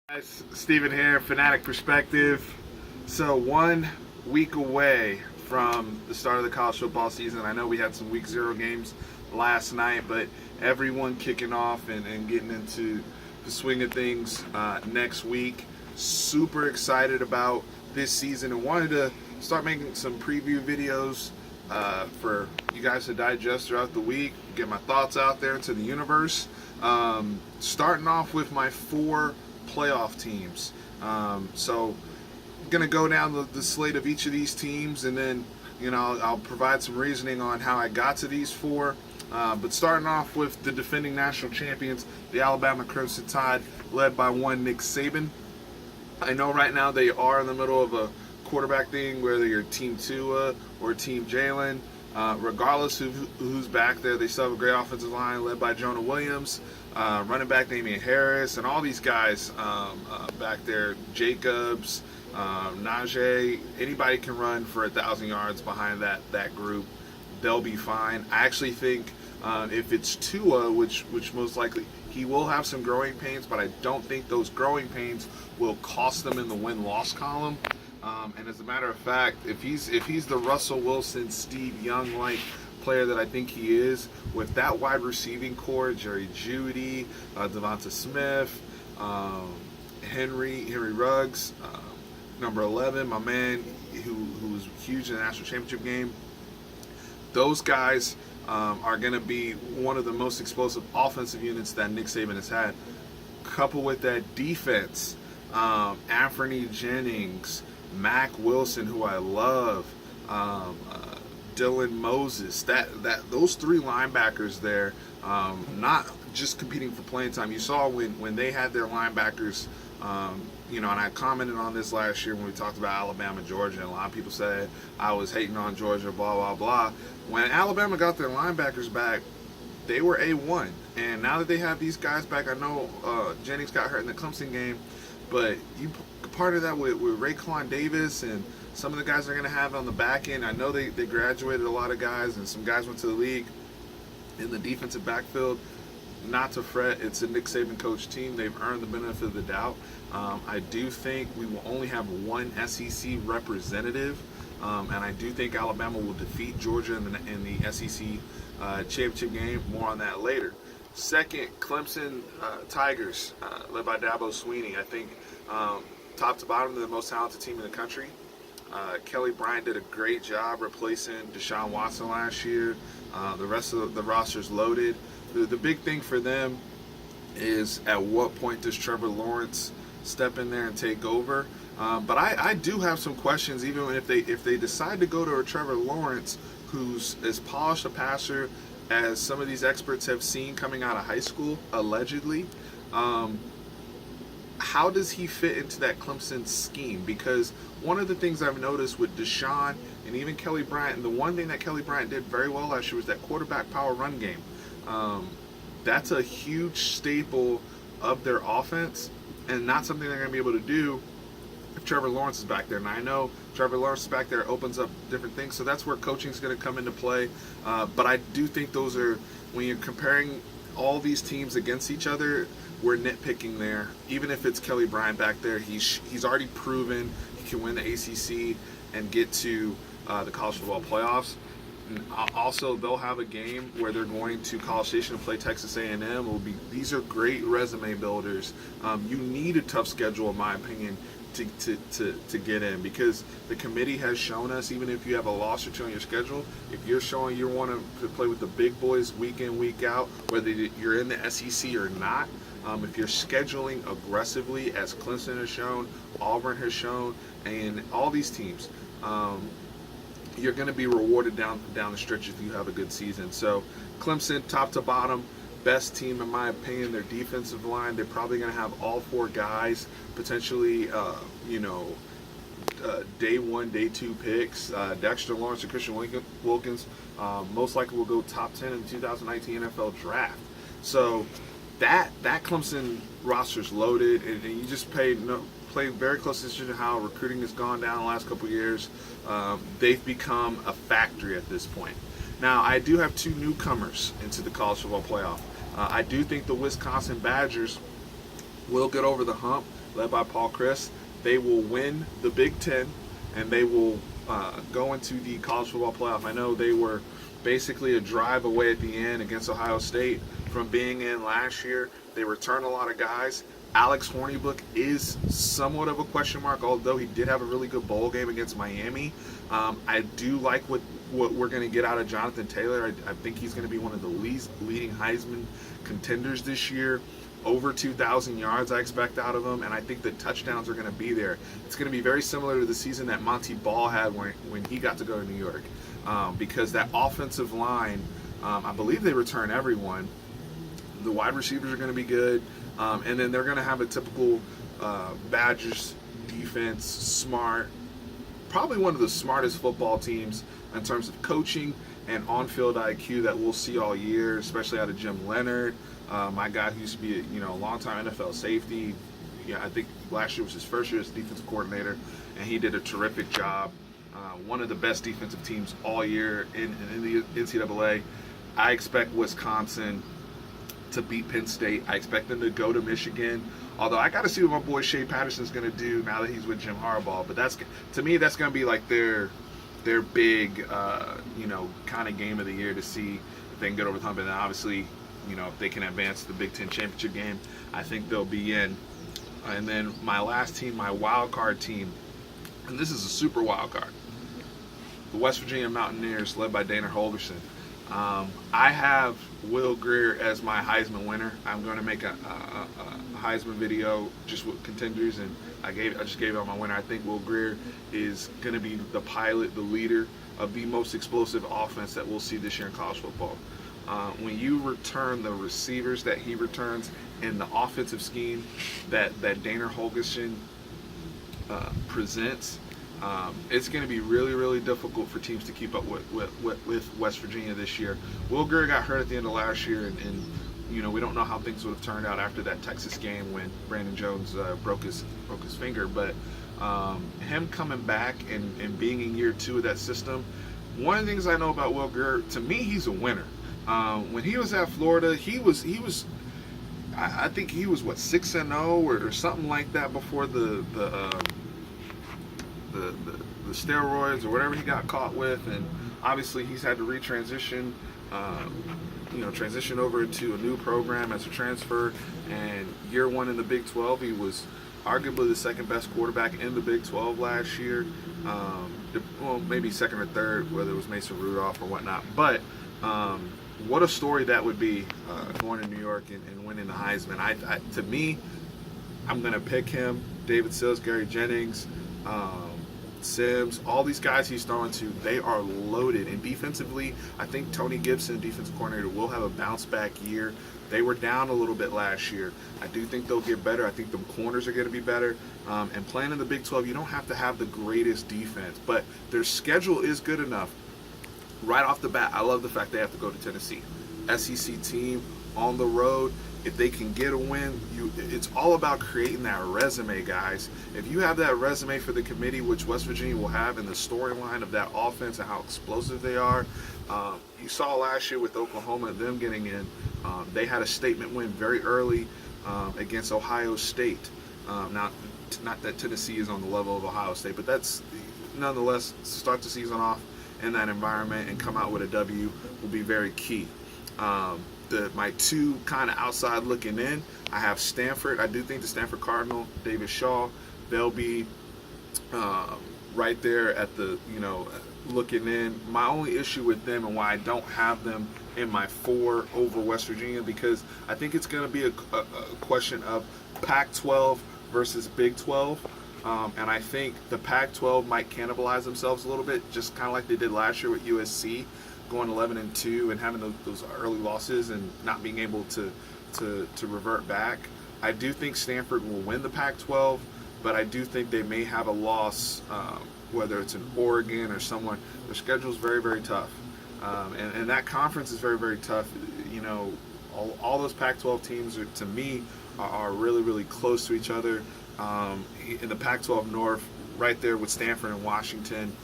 Guys, Steven here, Fanatic Perspective. So 1 week away from the start of the college football season. I know we had some week 0 games last night, but everyone kicking off and getting into the swing of things next week. Super excited about this season and wanted to start making some preview videos for you guys to digest throughout the week, get my thoughts out there into the universe. Starting off with my 4 playoff teams. So I'm gonna go down the slate of each of these teams, and then I'll provide some reasoning on how I got to these 4. But starting off with the defending national champions, the Alabama Crimson Tide, led by one Nick Saban. I know right now they are in the middle of a quarterback thing, whether you're Team Tua or Team Jalen. Regardless of who's back there, they still have a great offensive line led by Jonah Williams, running back Damian Harris, and all these guys back there, Jacobs, Najee. Anybody can run for 1,000 yards behind that group. They'll be fine. I actually think if it's Tua, which most likely he will have some growing pains, but I don't think those growing pains will cost them in the win-loss column. And as a matter of fact, if he's the Russell Wilson, Steve Young-like player that I think he is, with that wide receiving core, Jerry Jeudy, Devonta Smith, Henry Ruggs, number 11, my man who was huge in the national championship game. Those guys are going to be one of the most explosive offensive units that Nick Saban has had. Coupled with that defense, Anthony Jennings, Mac Wilson, who I love, Dylan Moses, those 3 linebackers there, not just competing for playing time. You saw when they had their linebackers, and I commented on this last year when we talked about Alabama, Georgia, and a lot of people said I was hating on Georgia, blah, blah, blah. When Alabama got their linebackers back, they were A1. And now that they have these guys back, I know Jennings got hurt in the Clemson game, but you part of that with Raekwon Davis and some of the guys they're going to have on the back end. I know they graduated a lot of guys, and some guys went to the league in the defensive backfield. Not to fret, it's a Nick Saban coach team. They've earned the benefit of the doubt. I do think we will only have one SEC representative, and I do think Alabama will defeat Georgia in the SEC championship game. More on that later. Second, Clemson Tigers, led by Dabo Swinney. I think top to bottom, they're the most talented team in the country. Kelly Bryant did a great job replacing Deshaun Watson last year. The rest of the roster's loaded. The big thing for them is at what point does Trevor Lawrence step in there and take over? But I do have some questions, even if they decide to go to a Trevor Lawrence who's as polished a passer as some of these experts have seen coming out of high school, allegedly. How does he fit into that Clemson scheme? Because one of the things I've noticed with Deshaun and even Kelly Bryant, and the one thing that Kelly Bryant did very well last year was that quarterback power run game. That's a huge staple of their offense, and not something they're going to be able to do if Trevor Lawrence is back there. And I know Trevor Lawrence is back there, opens up different things, so that's where coaching is going to come into play. But I do think those are, when you're comparing all these teams against each other, we're nitpicking there. Even if it's Kelly Bryant back there, he's already proven he can win the ACC and get to the college football playoffs. And also, they'll have a game where they're going to College Station to play Texas A&M. These are great resume builders. You need a tough schedule, in my opinion, to get in, because the committee has shown us, even if you have a loss or two on your schedule, if you're showing you want to play with the big boys week in, week out, whether you're in the SEC or not, if you're scheduling aggressively, as Clemson has shown, Auburn has shown, and all these teams, you're going to be rewarded down the stretch if you have a good season. So Clemson, top to bottom, best team in my opinion. Their defensive line, they're probably going to have all 4 guys, potentially, day 1, day 2 picks. Dexter Lawrence and Christian Wilkins most likely will go top 10 in the 2019 NFL Draft. So that Clemson roster's loaded, and you just pay very close attention to how recruiting has gone down the last couple of years. They've become a factory at this point. Now, I do have 2 newcomers into the college football playoff. I do think the Wisconsin Badgers will get over the hump led by Paul Chryst. They will win the Big Ten, and they will go into the college football playoff. I know they were basically a drive away at the end against Ohio State from being in last year. They return a lot of guys. Alex Hornibrook is somewhat of a question mark, although he did have a really good bowl game against Miami. I do like what we're going to get out of Jonathan Taylor. I think he's going to be one of the leading Heisman contenders this year. Over 2,000 yards I expect out of him, and I think the touchdowns are going to be there. It's going to be very similar to the season that Monty Ball had when he got to go to New York, because that offensive line, I believe they return everyone. The wide receivers are going to be good, and then they're going to have a typical Badgers defense, smart, probably one of the smartest football teams in terms of coaching and on-field IQ that we'll see all year, especially out of Jim Leonard. My guy who used to be a long-time NFL safety. Yeah, I think last year was his first year as defensive coordinator, and he did a terrific job. One of the best defensive teams all year in the NCAA. I expect Wisconsin to beat Penn State. I expect them to go to Michigan. Although I got to see what my boy Shea Patterson's going to do now that he's with Jim Harbaugh. But to me, that's going to be like their big, kind of game of the year to see if they can get over the hump. And then obviously, if they can advance to the Big Ten championship game, I think they'll be in. And then my last team, my wild card team, and this is a super wild card, the West Virginia Mountaineers, led by Dana Holgorsen. I have Will Grier as my Heisman winner. I'm going to make a Heisman video just with contenders, and I just gave out my winner. I think Will Grier is going to be the pilot, the leader of the most explosive offense that we'll see this year in college football. When you return the receivers that he returns in the offensive scheme that Dana Holgorsen presents, it's going to be really, really difficult for teams to keep up with West Virginia this year. Will Grier got hurt at the end of last year, and we don't know how things would have turned out after that Texas game when Brandon Jones broke his finger. But him coming back and being in year 2 of that system, one of the things I know about Will Grier, to me, he's a winner. When he was at Florida, he was I think he was 6-0 or something like that before the steroids or whatever he got caught with, and obviously he's had to transition over to a new program as a transfer. And year 1 in the Big 12, he was arguably the second best quarterback in the Big 12 last year. Well, maybe second or third, whether it was Mason Rudolph or whatnot. But what a story that would be, going to New York and winning the Heisman. To me, I'm going to pick him. David Sills, Gary Jennings, Sims, all these guys he's throwing to, they are loaded. And defensively, I think Tony Gibson, defensive coordinator, will have a bounce back year. They were down a little bit last year. I do think they'll get better. I think the corners are going to be better. And playing in the Big 12, you don't have to have the greatest defense, but their schedule is good enough. Right off the bat, I love the fact they have to go to Tennessee. SEC team on the road. If they can get a win, it's all about creating that resume, guys. If you have that resume for the committee, which West Virginia will have, in the storyline of that offense and how explosive they are, you saw last year with Oklahoma, them getting in. They had a statement win very early against Ohio State. Not that Tennessee is on the level of Ohio State, but that's nonetheless, start the season off in that environment and come out with a W will be very key. My two kind of outside looking in, I have Stanford. I do think the Stanford Cardinal, David Shaw, they'll be right there at the, looking in. My only issue with them and why I don't have them in my 4 over West Virginia, because I think it's going to be a question of Pac-12 versus Big 12. And I think the Pac-12 might cannibalize themselves a little bit, just kind of like they did last year with USC, going 11-2 and having those early losses and not being able to revert back. I do think Stanford will win the Pac-12, but I do think they may have a loss, whether it's in Oregon or someone. Their schedule is very, very tough, and that conference is very, very tough. All those Pac-12 teams to me are really, really close to each other. In the Pac-12 North, right there with Stanford and Washington,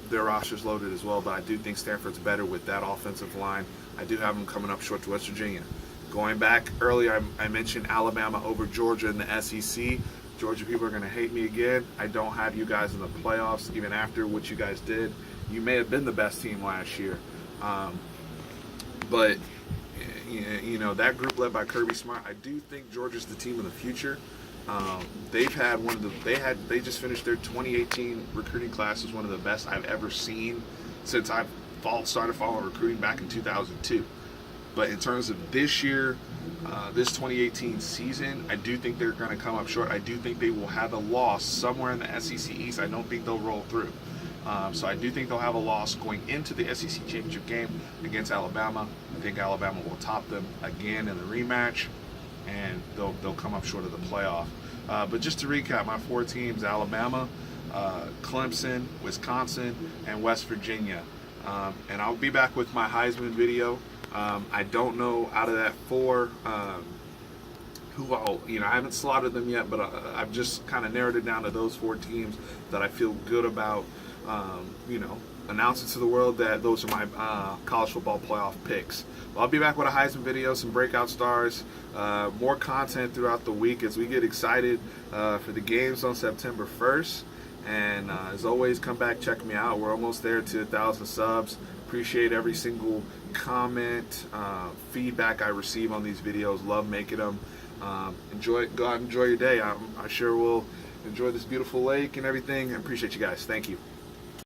their roster's loaded as well, but I do think Stanford's better with that offensive line. I do have them coming up short to West Virginia. Going back earlier, I mentioned Alabama over Georgia in the SEC. Georgia people are going to hate me again. I don't have you guys in the playoffs, even after what you guys did. You may have been the best team last year. But you know, that group led by Kirby Smart, I do think Georgia's the team of the future. They've had they just finished their 2018 recruiting class as one of the best I've ever seen since I started following recruiting back in 2002. But in terms of this year, this 2018 season, I do think they're going to come up short. I do think they will have a loss somewhere in the SEC East. I don't think they'll roll through. So I do think they'll have a loss going into the SEC championship game against Alabama. I think Alabama will top them again in the rematch, and they'll come up short of the playoff. But just to recap, my 4 teams: Alabama, Clemson, Wisconsin, and West Virginia. And I'll be back with my Heisman video. I don't know out of that 4 who I haven't slotted them yet, but I've just kind of narrowed it down to those 4 teams that I feel good about, announcing to the world that those are my college football playoff picks. I'll be back with a Heisman video, some breakout stars, more content throughout the week as we get excited for the games on September 1st. And as always, come back, check me out. We're almost there to 1,000 subs. Appreciate every single comment, feedback I receive on these videos. Love making them. Go out and enjoy your day. I sure will enjoy this beautiful lake and everything. I appreciate you guys. Thank you.